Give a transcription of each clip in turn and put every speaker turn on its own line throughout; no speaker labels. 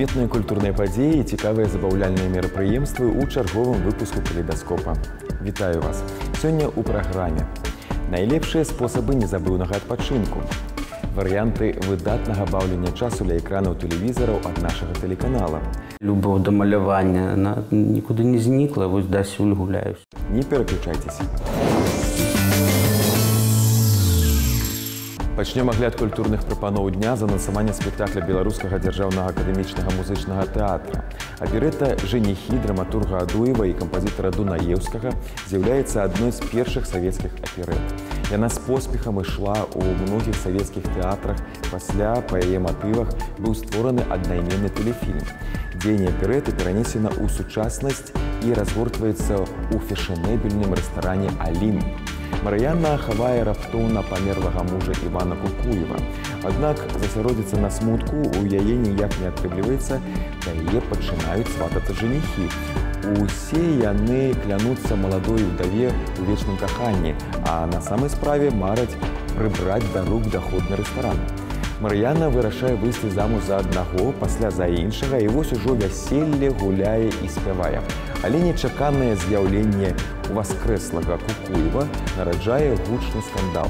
Адметныя культурныя падзеі і цікавыя забаўляльныя мерапрыемствы ў чарговым выпуску калейдаскопа. Вітаю вас! Сёння ў праграме. Найлепшыя спосабы незабыўнага адпачынку. Варыянты выдатнага баўлення часу ля экранаў тэлевізараў ад нашага тэлеканала.
Любоў да малявання нікуды не знікла, вось дасюль гуляюсь.
Не пераключайцеся. Пачнем агляд культурных прапаноў дня з анансавання спектакля Беларускага дзяржаўнага акадэмічнага музычнага тэатра. Аперэта «Женихі» драматурга Адуева і кампазітара Дунаеўскага з'яўляецца адной з першых савецкіх аперэт. Яна з поспехам ішла ў многіх савецкіх тэатрах, пасля па яе матывах быў створаны аднайменны тэлефільм. Дзеянне аперэты перанесена ў сучаснасць і разгортваецца ў фешэнэбельным рэстаране «Алін». Марыянна хавае раптоўна памерлага мужа Івана Кукуева. Аднак засяродзіцца на смутку ў яе ніяк не атрымліваецца, да яе пачынаюць сватацца жаніхі. Усе яны клянуцца маладой удаве ў вечным каханні, а на самай справе мараць прыбраць да рук даходны рэстаран. Марыянна вырашае выйсці замуж за аднаго, пасля за іншага, і вось ужо вяселле гуляе і спявае. Але нечаканае з'яўленне уваскрэслага Кукуева нараджае гучны скандал.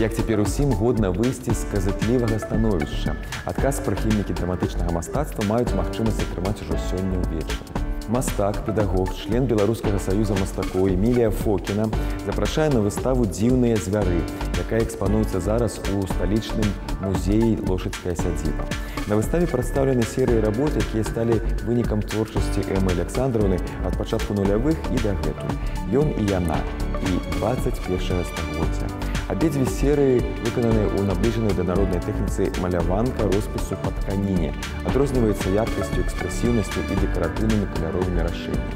Як цяпер усім годна выйсці з казатлівага становішча? Адказ прыхільнікі драматычнага мастацтва маюць магчымасць атрымаць ужо сёння ўвечары. Мастак, педагог, член Беларускага саюза мастакоў Эмілія Фокіна запрашае на выставу «Дзіўныя звяры», якая экспануецца зараз у сталічным музеі «Лошыцкая сядзіба». На выставе прадстаўлены серыі работ, якія сталі вынікам творчасці Эммы Александровны ад пачатку нулявых і дагэтуль. «Ён і яна» і 21 стагоддзя. Абедзве серыі выкананы ў набліжанай да народнай тэхніцы маляванка роспісу па тканіне, адрозніваюцца яркасцю, экспрэсіўнасцю і дэкаратыўнымі каляровымі рашэннямі.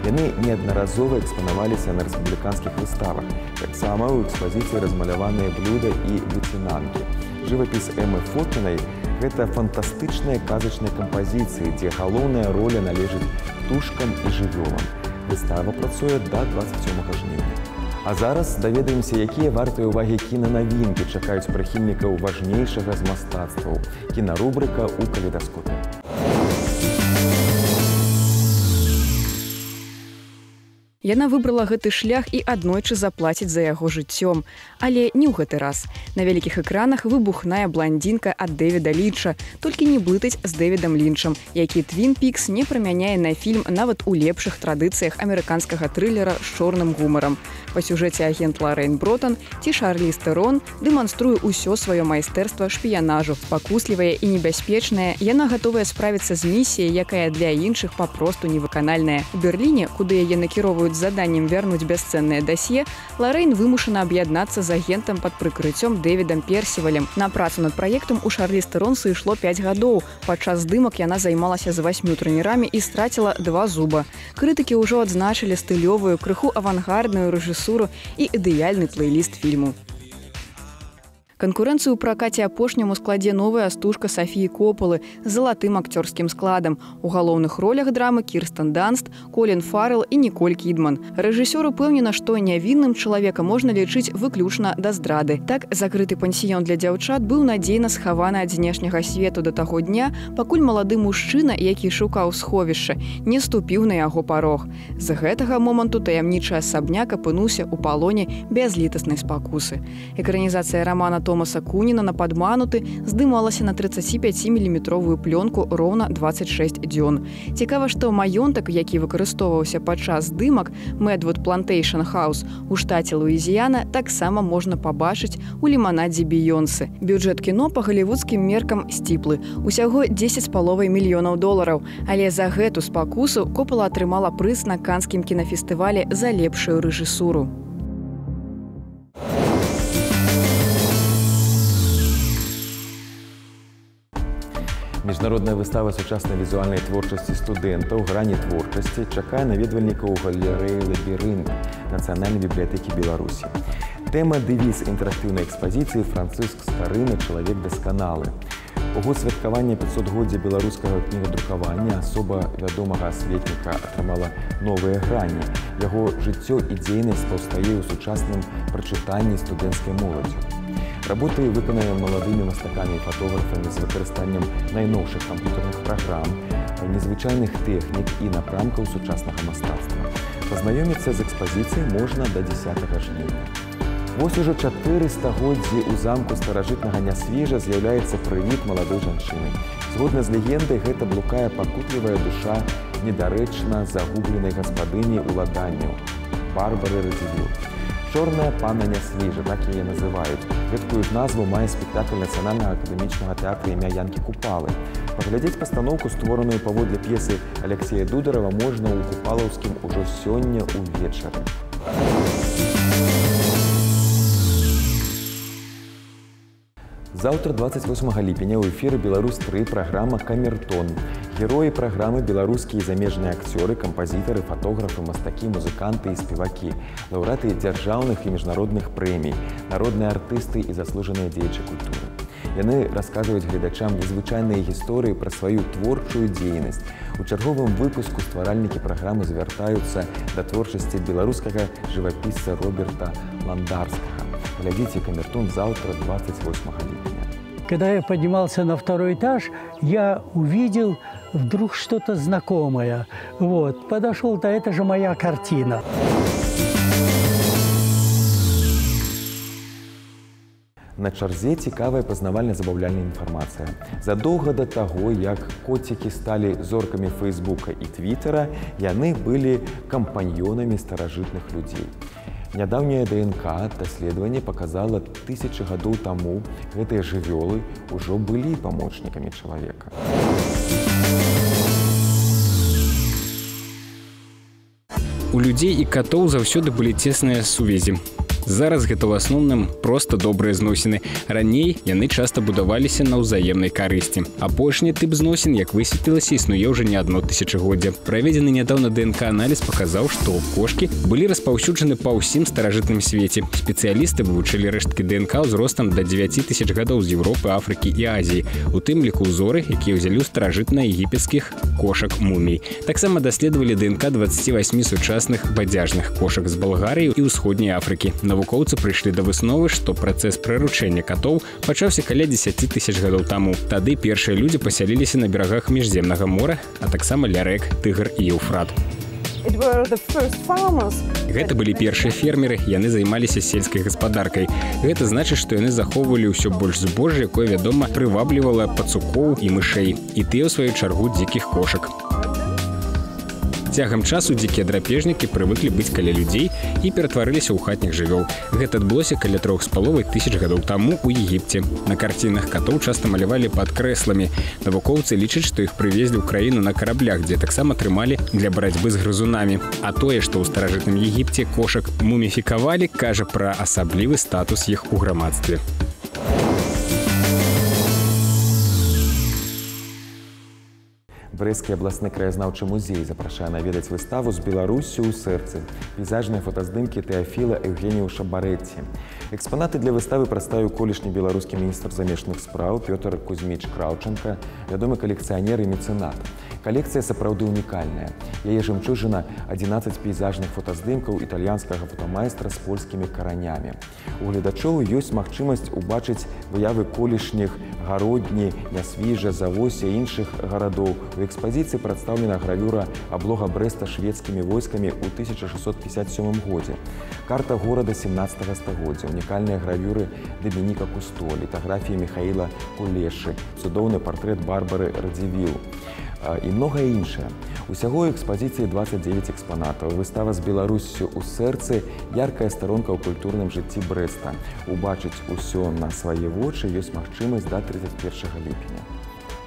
Яны неаднаразова экспанаваліся на рэспубліканскіх выставах. Таксама ў экспазіцыі размаляваныя блюда і выцінанкі. Жывапіс Эммы Фокінай – гэта фантастычныя казачныя кампазіцыі, дзе галоўная роля належыць птушкам і жывёлам. Выстава працуе да 27 жніўня. А зараз даведаемся, якія вартыя ўвагі кінанавінкі чакаюць прыхільнікаў важнейшага з мастацтваў. Кінарубрыка ў калейдаскопе.
Яна выбрала гэты шлях і аднойчы заплаціць за яго жыццём. Але не ў гэты раз. На вялікіх экранах выбухная бландзінка ад Дэвіда Лінча, толькі не блытаць з Дэвідам Лінчам, які «Твін Пікс» не прамяняе на фільм нават у лепшых традыцыях амерыканскага трылера з чорным гумарам. Па сюжэце агент Ларрэйн Бротан ці Шарліз Тэрон дэманструе ўсё сваё майстэрства шпіянажу. Пакуслівая і небяспечная, яна гатовая справіцца з місіяй, якая для іншых папросту невыканальная. У Берліне, куды яе накіроўваюць з заданнем вярнуць бясцэннае дасье, Ларрэйн вымушана аб'яднацца з агентам пад прыкрыццём Дэвідам Персівалем. На працу над праектам у Шарліз Тэрон сышло 5 гадоў. Падчас здымак яна займалася з 8 трэнерамі і страціла 2 зуба. Крытыкі ўжо адзначылі стылёвую, крыху авангардную рэжысуру і ідэальны плейліст фільму. Канкурэнцыю ў пракаце апошняму складзе новая стужка Сафіі Копалы з залатым акцёрскім складам. У галоўных ролях драмы Кірстен Данст, Колін Фаррэл і Ніколь Кідман. Рэжысёр упэўнена, што нявінным чалавека можна лічыць выключна да здрады. Так, закрыты пансіён для дзяўчат быў надзейна схаваны ад знешняга свету да таго дня, пакуль малады мужчына, які шукаў сховішча, не ступіў на яго парог. З гэтага моманту таямнічы асабняк апынуўся ў палоне бязлітаснай спакусы. Экранізацыя рамана Томаса Куніна на падмануты здымалася на 35-міліметровую плёнку роўна 26 дзён. Цікава, што маёнтак, які выкарыстоўваўся падчас здымак Медвуд Плантейшн Хаус у штаце Луізіяна, таксама можна пабачыць у ліманадзе Бейонсы. Бюджэт кіно па галівудскім меркам сціплы. Усяго $10,5 мільёнаў. Але за гэту спакусу Копала атрымала прыз на канскім кінафестывале за лепшую рэжысуру.
Міжнародная выстава сучаснай візуальнай творчасці студэнтаў «Грані творчасці» чакае наведвальнікаў у галерэі «Лабірынт» Нацыянальнай бібліятэкі Беларусі. Тэма дэвіз інтэрактыўнай экспазіцыі «Францыск Скарына. Чалавек дасканалы». У год святкавання 500-годдзя беларускага кнігадрукавання асоба вядомага асветніка атрымала новыя грані. Яго жыццё і дзейнасць паўстае ў сучасным прачытанні студэнцкай моладдзю. Работы выкананы маладымі мастакамі і фотографамі з выкарыстаннем найноўшых камп'ютарных праграм, незвычайных тэхнік і напрамкаў сучаснага мастацтва. Пазнаёміцца з экспазіцыяй можна да 10 жніўня. Вось ужо 4 стагоддзі ў замку старажытнага Нясвіжа з'яўляецца прывід маладой жанчыны. Згодна з легендай, гэта блукае пакутлівая душа недарэчна загубленай гаспадыні ўладанняў Барбары Радзівіл. «Чорная пана Нясвіжа», так яе называюць. Гэткую ж назву мае спектакль Нацыянальнага акадэмічнага тэатра імя Янкі Купалы. Паглядзець пастаноўку, створаную паводле п'есы Алексея Дударава, можна ў Купалаўскім ужо сёння ўвечары. Заўтра, 28 ліпеня, ў эфіры «Беларусь-3» праграма «Камертон». Героі праграмы – беларускія і замежныя акцёры, кампазітары, фатографы, мастакі, музыканты і спевакі, лаўрэаты дзяржаўных і міжнародных прэмій, народныя артысты і заслужаныя дзеячы культуры. Яны расказваюць гледачам незвычайныя гісторыі пра сваю творчую дзейнасць. У чарговым выпуску стваральнікі праграмы звяртаюцца да творчасці беларускага жывапісца Роберта Ландарскага. Глядзіце «Камертон» завтра, 28 липня.
Когда я поднимался на второй этаж, я увидел вдруг что-то знакомое. Вот, подошел, да это же моя картина.
На чарзе цікавая пазнавальна-забаўляльная інфармацыя. Задоўга да таго, як коцікі сталі зоркамі Фейсбука і Твіттера, яны былі кампаньёнамі старажытных людзей. Нядаўняе ДНК даследаванне паказала, 1000 гадоў таму гэтыя жывёлы ўжо былі памочнікамі чалавека.
У людзей і катоў заўсёды былі цесныя сувязі. Зараз гэта ў асноўным проста добрыя зносіны. Раней яны часта будаваліся на ўзаемнай карысці. Апошні тып зносін, як высветлілася, існуе ўжо не адно тысячагоддзе. Праведзены нядаўна ДНК-аналіз паказаў, што кошкі былі распаўсюджаны па ўсім старажытным свеце. Спецыялісты вывучылі рэшткі ДНК ўзростам да 9000 гадоў з Еўропы, Афрыкі і Азіі. У тым ліку ўзоры, якія ўзялі ў старажытна-егіпецкіх кошак мумій. Таксама даследавалі ДНК 28 сучасных бадзяжных кошак з Балгарыі і ўсходняй Афрыкі. Навукоўцы прыйшлі да высновы, што працэс прыручэння катоў пачаўся каля 10 000 гадоў таму. Тады першыя людзі пасяліліся на берагах Міжземнага мора, а таксама ля рэк Тыгр і Еўфрат. Гэта былі першыя фермеры, яны займаліся сельскай гаспадаркай. Гэта значыць, што яны захоўвалі ўсё больш збожжа, якое, вядома, прываблівала пацукоў і мышэй. І тыя, ў сваю чаргу, дзікіх кошак. Цягам часу дзікія драпежнікі прывыклі быць каля людзей і ператварыліся ў хатніх жывёл. Гэта адбылося каля 3500 гадоў таму ў Егіпце. На карцінах катоў часта малявалі пад крэсламі. Навукоўцы лічаць, што іх прывезлі ў краіну на караблях, дзе таксама трымалі для барацьбы з грызунамі. А тое, што ў старажытным Егіпце кошак муміфікавалі, кажа пра асаблівы статус іх у грамадстве.
Брэсцкі абласны краязнаўчы музей запрашае наведаць выставу «З Беларуссю ў сэрцы» пейзажныя фотаздымкі Тэафіла Эўгеніуша Барэцці. Экспанаты для выставы прадставіў колішні беларускі міністр замежных спраў Пётр Кузьміч Краўчанка, вядомы калекцыянер і мецэнат. Калекцыя сапраўды унікальная. Яе жэмчужына – 11 пейзажных фотаздымкаў італьянскага фотамайстра з польскімі каранямі. У гледачоў ёсць магчымасць убачыць выявы колішніх Гародні, Нясвіжа, Завосся і іншых гарадоў. У экспазіцыі прадстаўлена гравюра аблога Брэста шведскімі войскамі ў 1657 годзе. Карта горада 17 стагоддзя, унікальныя гравюры Дамініка Кусто, літаграфіі Міхаіла Кулешы, цудоўны партрэт Барбары Радзівіл і многае іншае. Усяго ў экспазіцыі 29 экспанатаў. Выстава «З Беларуссю ў сэрцы» – яркая старонка ў культурным жыцці Брэста. Убачыць усё на свае вочы ёсць магчымасць да 31 ліпеня.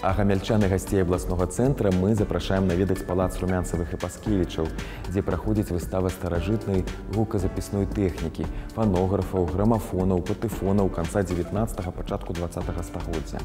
А гамяльчан і гасцей абласнога цэнтра мы запрашаем наведаць палац Румянцавых і Паскевічаў, дзе праходзіць выстава старажытнай гуказапісной тэхнікі, фанографаў, грамафонаў, патэфонаў канца 19-го, пачатку 20-го стагоддзя.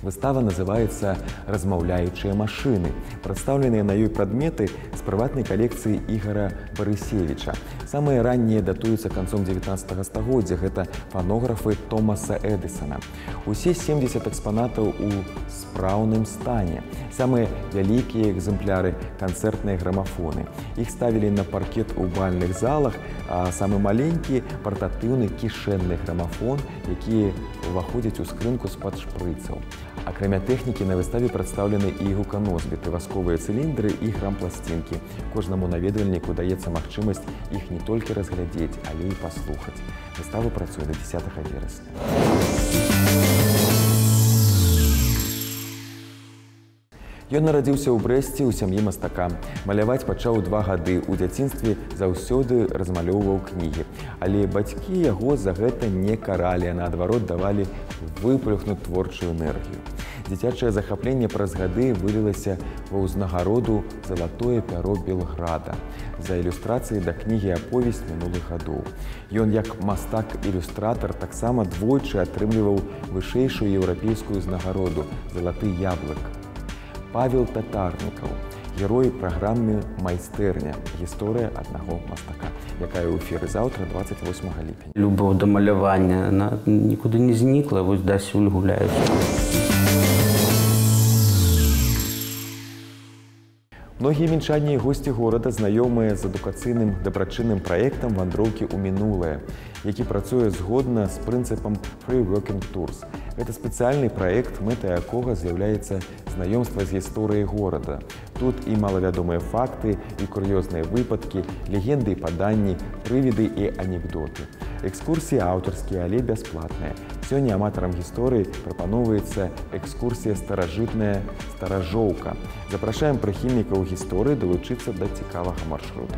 Выстава называецца «Размаўляючыя машыны». Прадстаўленыя на ёй прадметы з прыватнай калекцыі Ігара Барысевіча. Самыя раннія датуюцца канцом 19-го стагоддзя. Гэта фанографы Томаса Эдысана. Усе 70 экспанатаў у справ старадаўным стане. Самыя вялікія экземпляры канцэртныя грамафоны. Іх ставілі на паркет у бальных залах, а самы маленькі партатыўны кішэнны грамафон, які ўваходзяць у скрынку з-пад шпрыцаў. Акрамя тэхнікі на выставе прадстаўлены і гуканосьбіты, васковыя цыліндры і грампласцінкі. Кожнаму наведвальніку даецца магчымасць іх не толькі разглядзець, але і паслухаць. Выстава працуе да 10 верасня. Ён нарадзіўся ў Брэсце ў сям'і мастака. Маляваць пачаў 2 гады. У дзяцінстве заўсёды размалёўваў кнігі. Але бацькі яго за гэта не каралі, а наадварот давалі выплюхнуць творчую энергію. Дзіцячае захапленне праз гады вылілася ва ўзнагароду «Залатое пяро Белграда» за ілюстрацыі да кнігі «Аповесць мінулых гадоў». Ён, як мастак-ілюстратар, таксама двойчы атрымліваў вышэйшую еўрапейскую ўзнагароду «Залаты яблык». Павел Татарнікаў, герой праграмы «Майстэрня. Гісторыя аднаго мастака», якая ў эфіры заўтра, 28 ліпеня.
Любоў да малявання, она нікуды не знікла, вось дасюль гуляюць.
Многія мінчане і госці горада знаёмыя з адукацыйным дабрачынным праектам «Вандроўкі ў мінулае», які працуе згодна з прынцыпам «Free Working Tours». Гэта спецыяльны праект, мэтай якога з'яўляецца знаёмства з гісторыяй горада. Тут і малавядомыя факты, і кур'ёзныя выпадкі, легенды і паданні, прывіды і анекдоты. Экскурсіі аўтарскія, але бясплатныя. Сёння аматарам гісторыі прапаноўваецца экскурсія старажытная «Старажоўка». Запрашаем прыхільнікаў гісторыі далучыцца да цікавага маршрута.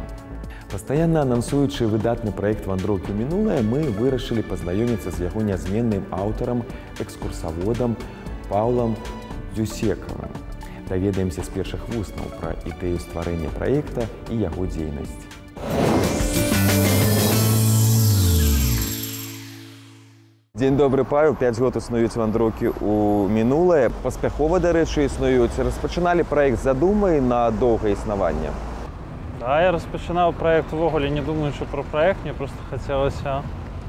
Пастаянна анансуючы выдатны праект «Вандроўкі ў мінулае», мы вырашылі пазнаёміцца з яго нязменным аўтарам, экскурсаводам Паўлам Дзюсекавым. Даведаемся з першых вуснаў пра ідэю стварэння праекта і яго дзейнасць. Дзень добры, Павел. 5 год існуюць вандроўкі ў мінулае. Паспяхова, дарэчы, існуюць. Распачыналі праект з задумай на доўгае існаванне?
Да, я распачынаў праект увогуле, не думаючы пра праект, мне проста хацелася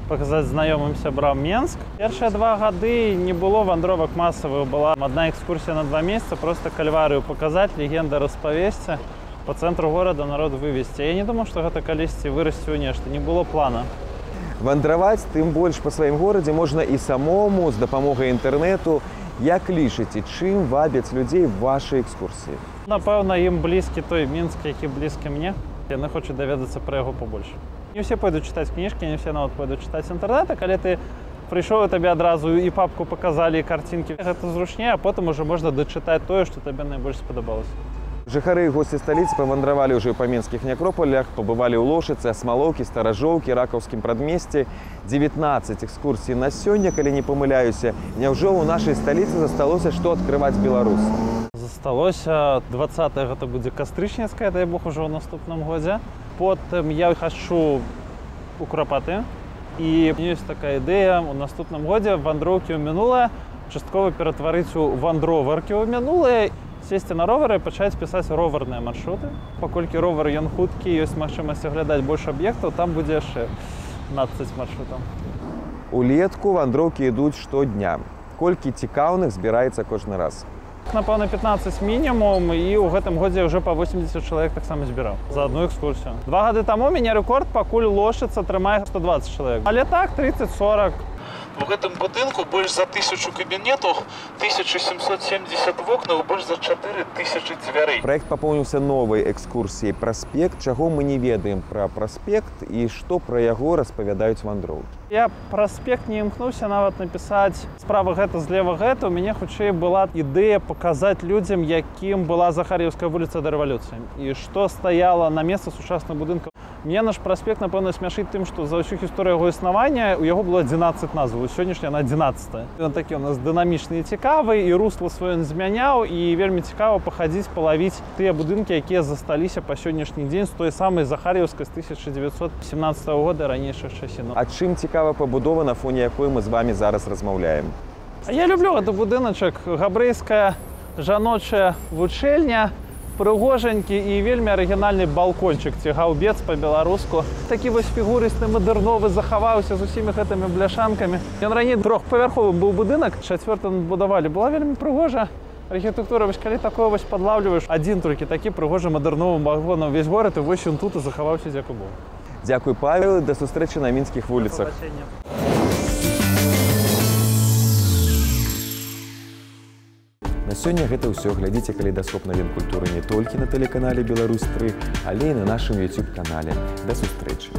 паказаць знаёмым сябрам Менск. Першыя 2 гады не было вандровак масавых, была адна экскурсія на 2 месяца, проста кальварыю паказаць, легенда распавесці, па цэнтру горада народ вывесці. Я не думаў, што гэта калісьці вырасце ў нешта, не было плана.
Вандраваць, тым больш па сваім горадзе, можна і самому, з дапамогай інтэрнэту. Як лічыце, чым вабяць людзей вашай экскурсіі?
Напэўна, ім блізкі той Мінск, які блізкі мне. Яны хочуць даведацца пра яго побольш. Не ўсе пойдуць чытаць кніжкі, не ўсе нават пойдуць чытаць інтэрнэт, калі ты прыйшоў, табе адразу і папку паказалі, і карцінкі. Гэта зручней, а потым ужо можна дачытаць тое, што табе найбольш спадабалася.
Жыхары і госці сталіцы павандравалі ўжо па мінскіх некропалях, пабывалі ў Лошыцы, Асмалоўкі, Старажоўкі, Ракаўскім прадмесці. 19 экскурсій на сёння, калі не памыляюся. Няўжо ў нашай сталіцы засталося, што адкрываць беларусам?
Засталося 20-е, гэта будзе кастрычніцкая, дай Бог, ужо ў наступным годзе. Потым я хачу у Курапаты. І ёсць такая ідэя ў наступным годзе вандроўкі ў мінулае часткова ператварыць у вандроваркі ў мінулае, сесці на ровары і пачаць пісаць роварныя маршруты. Паколькі ровар ён хуткі, ёсць магчымасць аглядаць больш аб'ектаў, там будзе яшчэ 15 маршрутаў.
Улетку вандроўкі ідуць штодня. Колькі цікаўных збіраецца кожны раз?
Напэўна, 15 мінімум, і ў гэтым годзе ўжо па 80 чалавек таксама збіраў за адну экскурсію. 2 гады таму мяне рэкорд пакуль Лошыца трымае 120 чалавек. Але так, 30-40.
У гэтым будынку больш за 1000 кабінетаў, 1770 вокнаў, больш за 4000 дзвярэй.
Праект папоўніўся новай экскурсіяй «Праспект». Чаго мы не ведаем пра праспект і што пра яго распавядаюць вандроўкі?
Я праспект не імкнуўся нават напісаць справа гэта, злева гэта. У мяне хутчэй была ідэя паказаць людзям, якім была Захар'еўская вуліца да рэвалюцыі і што стаяла на месцы сучасных будынкаў. Мне наш праспект, напэўна, смяшыць тым, што за ўсю гісторыю яго існавання у яго было 11 назваў, сённяшняя на 11. Ён такі у нас дынамічны і цікавы, і русла сваё ён змяняў, і вельмі цікава пахадзіць, палавіць тыя будынкі, якія засталіся па сённяшні дзень з той самай Захар'еўскай з 1917 года ранейшых часін.
А чым цікава пабудова, на фоне якой мы з вамі зараз размаўляем?
Я люблю гэты будыначак, габрэйская жаночая вучэльня, прыгожанькі і вельмі арыгінальны балкончык ці гаўбец па-беларуску. Такі вось фігурысты мадэрновы захаваўся з усімі гэтымі бляшанкамі. Ён раней трохпавярховым быў будынак, 4-м будавалі. Была вельмі прыгожа. Архітэктура, вось калі такое вось падлаўліваеш, адзін толькі такі прыгожы мадэрновы магло на ўвесь горад, і вось ён тут і захаваўся, дзе быў.
Дзякуй, Павел, да сустрэчы на мінскіх вуліцах. На сёння гэта ўсё. Глядзіце калейдаскоп навін культуры не толькі на тэлеканале Беларусь 3, але і на нашым YouTube-канале. Да сустрэчы.